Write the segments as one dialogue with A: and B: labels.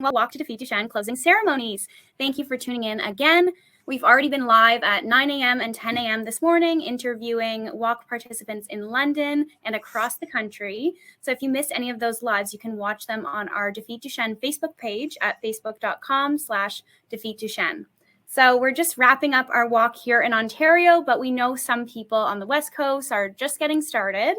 A: Walk to Defeat Duchenne closing ceremonies. Thank you for tuning in again. We've already been live at 9 a.m. and 10 a.m. this morning, interviewing walk participants in London and across the country. So if you missed any of those lives, you can watch them on our Defeat Duchenne Facebook page at facebook.com/Defeat Duchenne. So we're just wrapping up our walk here in Ontario, but we know some people on the West Coast are just getting started.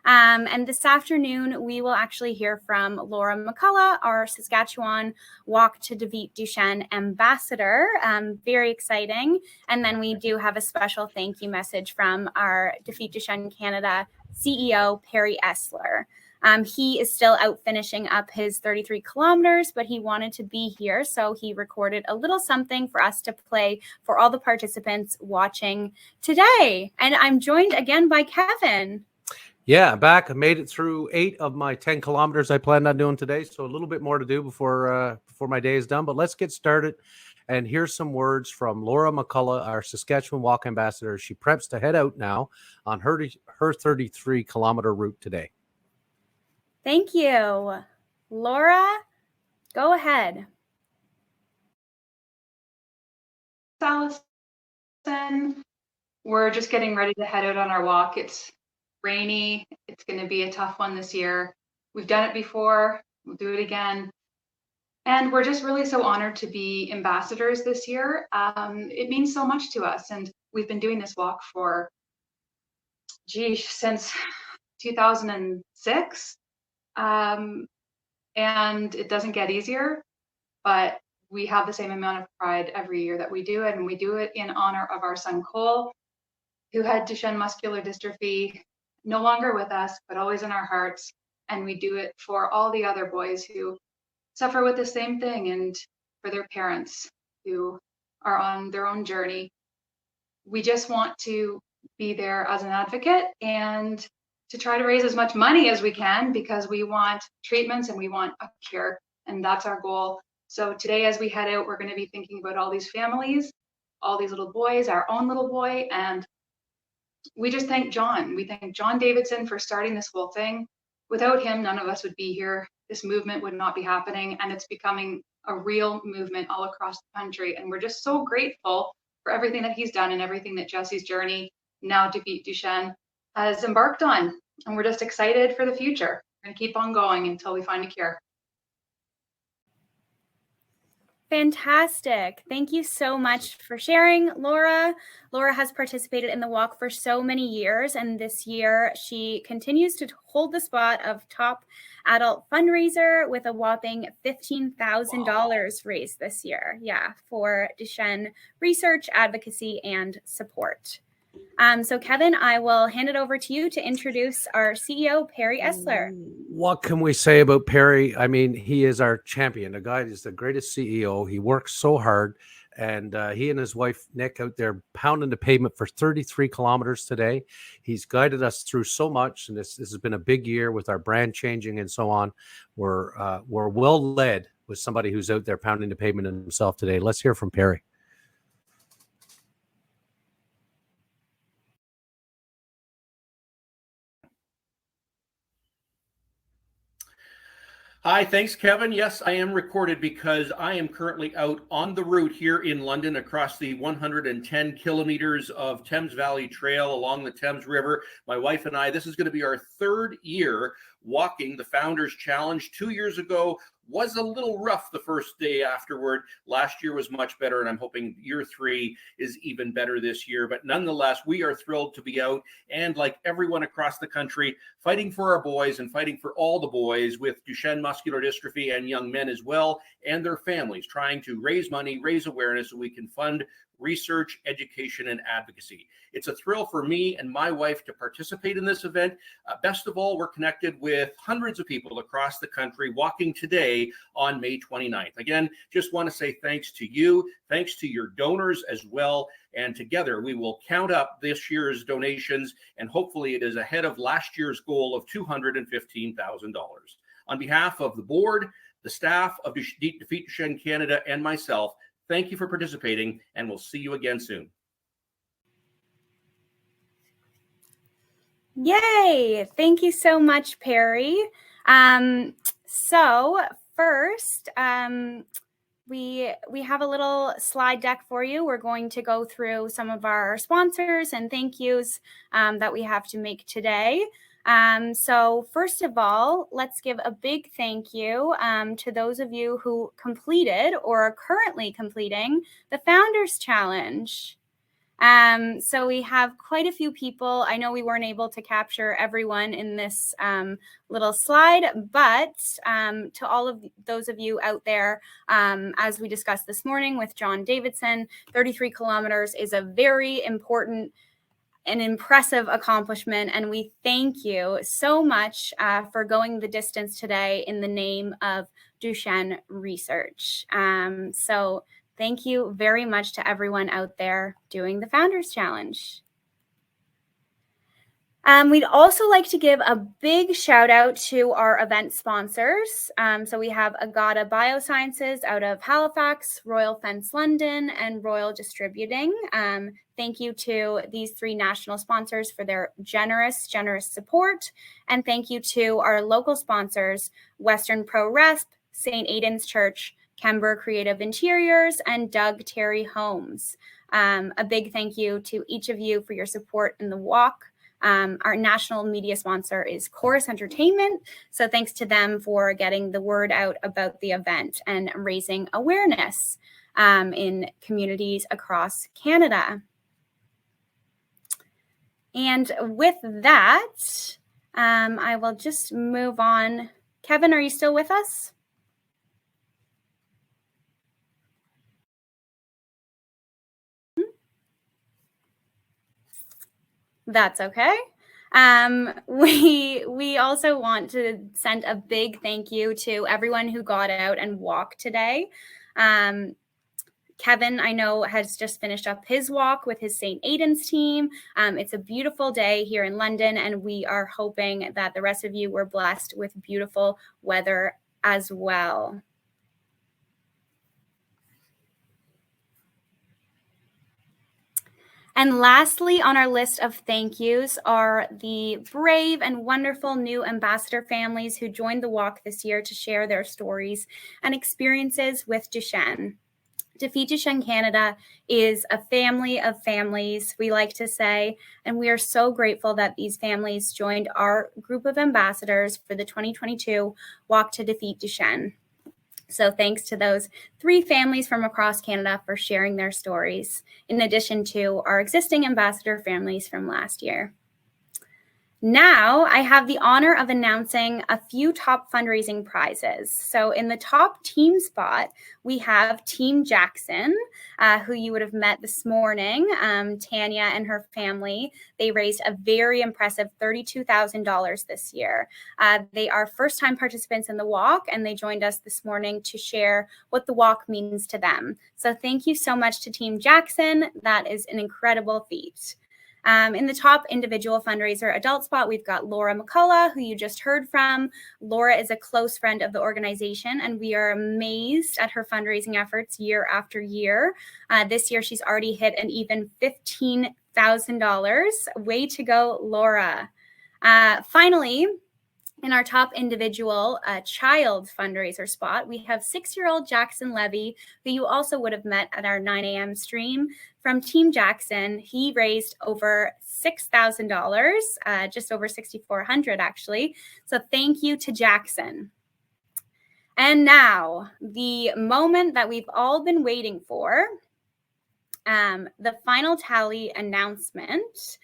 A: And this afternoon, we will actually hear from Laura Mccullough, our Saskatchewan Walk to Defeat Duchenne ambassador. Very exciting. And then we do have a special thank you message from our Defeat Duchenne Canada CEO, Perry Essler. He is still out finishing up his 33 kilometers, but he wanted to be here. So he recorded a little something for us to play for all the participants watching today. And I'm joined again by Kevin.
B: Yeah, back. I made it through 8 of my 10 kilometers I planned on doing today. So a little bit more to do before my day is done. But let's get started. And here's some words from Laura Mccullough, our Saskatchewan Walk Ambassador. She preps to head out now on her 33-kilometer route today.
A: Thank you. Laura, go ahead.
C: Allison, we're just getting ready to head out on our walk. It's rainy. It's going to be a tough one this year. We've done it before. We'll do it again. And we're just really so honored to be ambassadors this year. It means so much to us. And we've been doing this walk for, since 2006. And it doesn't get easier, but we have the same amount of pride every year that we do it. And we do it in honor of our son, Cole, who had Duchenne muscular dystrophy, no longer with us, but always in our hearts. And we do it for all the other boys who suffer with the same thing, and for their parents who are on their own journey. We just want to be there as an advocate and to try to raise as much money as we can, because we want treatments and we want a cure, and that's our goal. So today, as we head out, we're going to be thinking about all these families, all these little boys, our own little boy, and we just thank John. We thank John Davidson for starting this whole thing. Without him, none of us would be here. This movement would not be happening, and it's becoming a real movement all across the country. And we're just so grateful for everything that he's done and everything that Jesse's journey, now Defeat Duchenne, has embarked on. And we're just excited for the future. We're going to keep on going until we find a cure.
A: Fantastic. Thank you so much for sharing, Laura. Laura has participated in the walk for so many years, and this year she continues to hold the spot of top adult fundraiser with a whopping $15,000 raised this year. Yeah, for Duchenne research, advocacy, and support. So Kevin, I will hand it over to you to introduce our CEO, Perry Essler.
B: What can we say about Perry? I mean, he is our champion. The guy is the greatest CEO. He works so hard, and he and his wife, Nick, out there pounding the pavement for 33 kilometers today. He's guided us through so much, and this has been a big year with our brand changing and so on. We're well led with somebody who's out there pounding the pavement himself today. Let's hear from Perry.
D: Hi, thanks, Kevin. Yes, I am recorded because I am currently out on the route here in London across the 110 kilometers of Thames Valley Trail along the Thames River. My wife and I, this is going to be our 3rd year walking the Founders Challenge. 2 years ago was a little rough the first day afterward. Last year was much better, and I'm hoping year 3 is even better this year. But nonetheless, we are thrilled to be out and, like everyone across the country, fighting for our boys and fighting for all the boys with Duchenne muscular dystrophy and young men as well, and their families, trying to raise money, raise awareness so we can fund research, education, and advocacy. It's a thrill for me and my wife to participate in this event. Best of all, we're connected with hundreds of people across the country walking today on May 29th. Again, just want to say thanks to you, thanks to your donors as well. And together we will count up this year's donations, and hopefully it is ahead of last year's goal of $215,000. On behalf of the board, the staff of Defeat Duchenne Canada, and myself, thank you for participating, and we'll see you again soon.
A: Yay! Thank you so much, Perry. So first, we have a little slide deck for you. We're going to go through some of our sponsors and thank yous that we have to make today. So first of all, let's give a big thank you to those of you who completed or are currently completing the Founders Challenge. So we have quite a few people. I know we weren't able to capture everyone in this little slide, but to all of those of you out there, as we discussed this morning with John Davidson, 33 kilometers is a very important and impressive accomplishment. And we thank you so much for going the distance today in the name of Duchenne research. So thank you very much to everyone out there doing the Founders Challenge. We'd also like to give a big shout out to our event sponsors. So we have Agata Biosciences out of Halifax, Royal Fence London, and Royal Distributing. Thank you to these three national sponsors for their generous support. And thank you to our local sponsors, Western Pro Resp, St. Aidan's Church, Kember Creative Interiors, and Doug Terry Homes. A big thank you to each of you for your support in the walk. Our national media sponsor is Chorus Entertainment. So thanks to them for getting the word out about the event and raising awareness in communities across Canada. And with that, I will just move on. Kevin, are you still with us? That's okay. We also want to send a big thank you to everyone who got out and walked today. Kevin, I know, has just finished up his walk with his St. Aidan's team. It's a beautiful day here in London, and we are hoping that the rest of you were blessed with beautiful weather as well. And lastly, on our list of thank yous are the brave and wonderful new ambassador families who joined the walk this year to share their stories and experiences with Duchenne. Defeat Duchenne Canada is a family of families, we like to say, and we are so grateful that these families joined our group of ambassadors for the 2022 Walk to Defeat Duchenne. So thanks to those three families from across Canada for sharing their stories, in addition to our existing ambassador families from last year. Now I have the honor of announcing a few top fundraising prizes. So in the top team spot, we have Team Jackson, who you would have met this morning, Tanya and her family. They raised a very impressive $32,000 this year. They are first-time participants in the walk, and they joined us this morning to share what the walk means to them. So thank you so much to Team Jackson. That is an incredible feat. In the top individual fundraiser adult spot, we've got Laura Mccullough, who you just heard from. Laura is a close friend of the organization, and we are amazed at her fundraising efforts year after year. This year, she's already hit an even $15,000. Way to go, Laura. Finally, in our top individual child fundraiser spot, we have 6-year-old Jackson Levy, who you also would have met at our 9 a.m. stream. From Team Jackson, he raised over $6,000, just over $6,400 actually. So thank you to Jackson. And now, the moment that we've all been waiting for, the final tally announcement.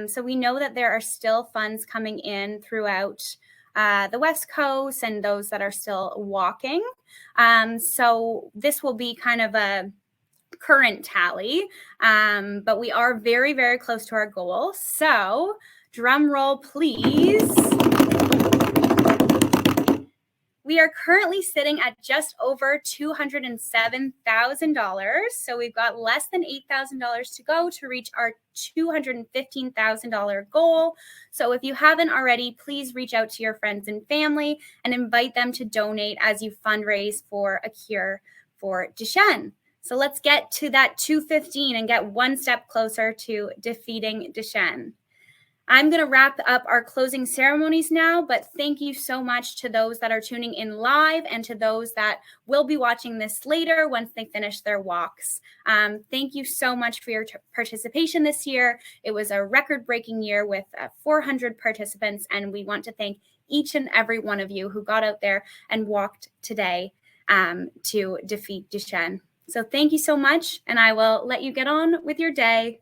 A: So we know that there are still funds coming in throughout the West Coast and those that are still walking. So this will be kind of a current tally, but we are very, very close to our goal. So drum roll, please. We are currently sitting at just over $207,000. So we've got less than $8,000 to go to reach our $215,000 goal. So if you haven't already, please reach out to your friends and family and invite them to donate as you fundraise for a cure for Duchenne. So let's get to that 215 and get one step closer to defeating Duchenne. I'm going to wrap up our closing ceremonies now, but thank you so much to those that are tuning in live and to those that will be watching this later once they finish their walks. Thank you so much for your participation this year. It was a record-breaking year with 400 participants, and we want to thank each and every one of you who got out there and walked today to defeat Duchenne. So thank you so much, and I will let you get on with your day.